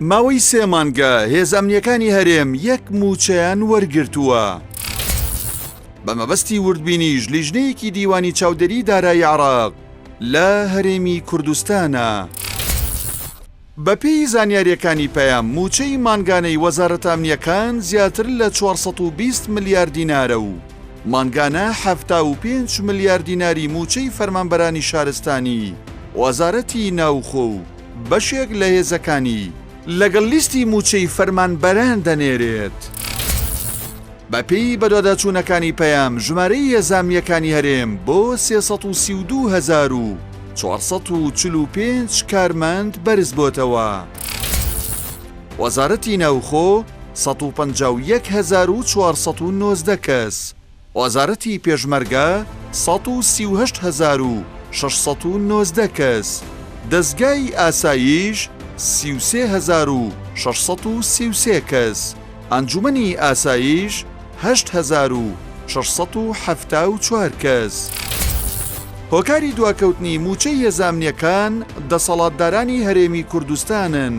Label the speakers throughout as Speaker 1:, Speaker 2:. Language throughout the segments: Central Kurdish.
Speaker 1: ماوەی 3 مانگە هێز ئەمنیەکانی هەرێم یەک موچەیان وەرگرتووە. بە مەبەستی وردبینیش لیژنەیەکی دیوانی چاودێری دارایی عێراق لە هەرێمی کوردستانە. بەپێی زانیاریەکانی پەیام موچەی مانگانەی وەزارەتە ئەمنیەکان زیاتر لە 420 ملیار دینارە و مانگانە 75 ملیار دیناری موچەی فەرمانبەرانی شارستانی وەزارەتی ناوخۆ و بەشێک لە هێزەکانی لەگەڵ لیستی موچەی فەرمانبەران دەنێرێت. بەپێی بەدواداچوونەکانی پەیام ژمارەی هێزامیەکانی هەرێم بۆ 332,445 کارمەند بەرز بۆتەوە. وەزارەتی ناوخۆ 151,419 کەس، وەزارەتی پێشمەرگە 138,619 کەس، دەستگای ئاسایش 33,633 کەس، ئەنجومەنی ئاسایش 8,674 کەس. هۆکاری دواکەوتنی موچەی هێزامنیەکان دەسەڵاتدارانی هەرێمی کوردستانن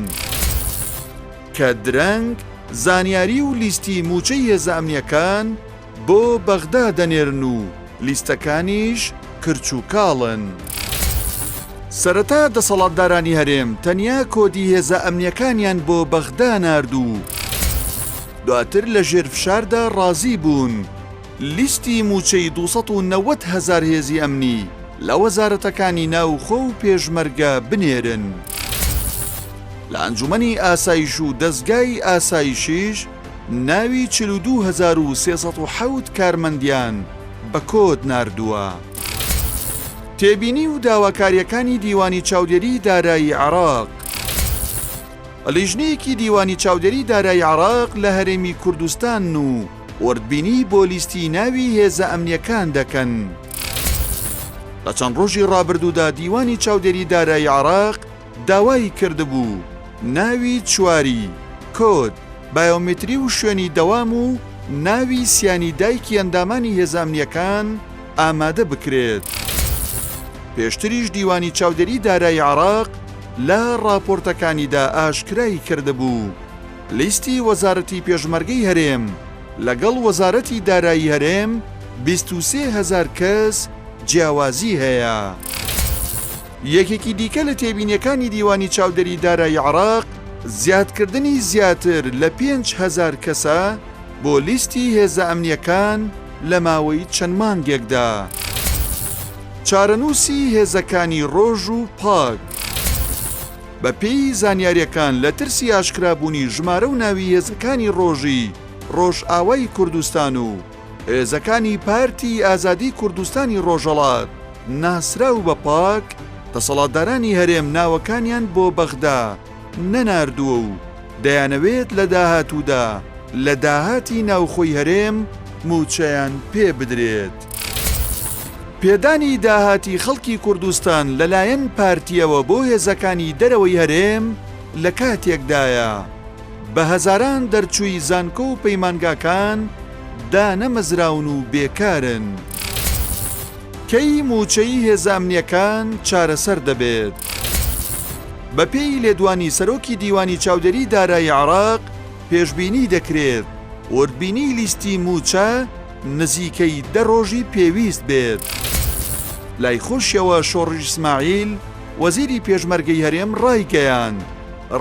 Speaker 1: کە درەنگ زانیاری و لیستی موچەی هێزامنیەکان بۆ بەغدا دەنێرن و لیستەکانیش کرچ و کاڵن. سەرەتا دەسەڵاتدارانی هەرێم تەنیا کۆدی هێزە ئەمنیەکانیان بۆ بەغدا ناردوو، دواتر لە ژێرفشاردا ڕازی بوون لیستی موچەی 290,000 هێزی ئەمنی لە وەزارەتەکانی ناوخۆ و پێشمەرگە بنێرن. لە ئەنجومەنی ئاسایش و دەستگای ئاسایشیش ناوی 42,307 کارمەندیان بە کۆد ناردووە. تێبینی و داواکاریەکانی دیوانی چاودێری دارایی عێراق. لیژنەیەکی دیوانی چاودێری دارایی عێراق لە هەرێمی کوردستان و وردبینی بۆ لیستی ناوی هێزە ئەمنیەکان دەکەن. لە چەند ڕۆژی ڕابردوودا دیوانی چاودێری دارایی عێراق داوای کردبوو ناوی چواری، کۆد، بایۆمتری و شوێنی دەوام و ناوی سیانی دایکی ئەندامانی هێزە ئەمنیەکان ئامادە بکرێت. پێشتریش دیوانی چاودێری دارایی عێراق لە راپۆرتەکانیدا ئاشکرای کردبوو لیستی وەزارەتی پێشمەرگەی هەرێم لەگەڵ وەزارەتی دارایی هەرێم 23,000 کەس جیاوازی هەیە. یەکێکی دیکە لە تێبینیەکانی دیوانی چاودێری دارایی عێراق زیادکردنی زیاتر لە 5,000 کەسە بۆ لیستی هێزە ئەمنیەکان لە ماوەی چەند مانگێکدا. چارەنووسی هێزەکانی ڕۆژ و پاک. بەپێی زانیاریەکان لە ترسی ئاشکرابوونی ژمارە و ناوی هێزەکانی ڕۆژی ڕۆژئاوای کوردستان و هێزەکانی پارتی ئازادی کوردستانی ڕۆژهەڵات ناسراو بە پاک، دەسەڵاتدارانی هەرێم ناوەکانیان بۆ بەغدا نەناردووە و دەیانەوێت لە داهاتوودا لە داهاتی ناوخۆی هەرێم موچەیان پێ بدرێت. پێدانی داهاتی خەڵکی کوردستان لەلایەن پارتیەوە بۆ هێزەکانی دەرەوەی هەرێم لە کاتێکدایە بە هەزاران دەرچووی زانکۆ و پەیمانگاکان دانەمەزراون و بێکارن. کەی موچەی هێزە ئەمنیەکان چارەسەر دەبێت. بەپێی لێدوانی سەرۆکی دیوانی چاودێری دارایی عێراق پێشبینی دەکرێت وردبینی لیستی موچە نزیکەی 10 ڕۆژی پێویست بێت. لای خۆشیەوە شۆڕژ ئیسماعیل وەزیری پێشمەرگەی هەرێم ڕایگەیاند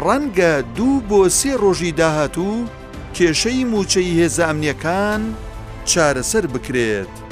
Speaker 1: ڕەنگە 2 بۆ 3 ڕۆژی داهاتوو کێشەی موچەی هێزە ئەمنیەکان چارەسەر بکرێت.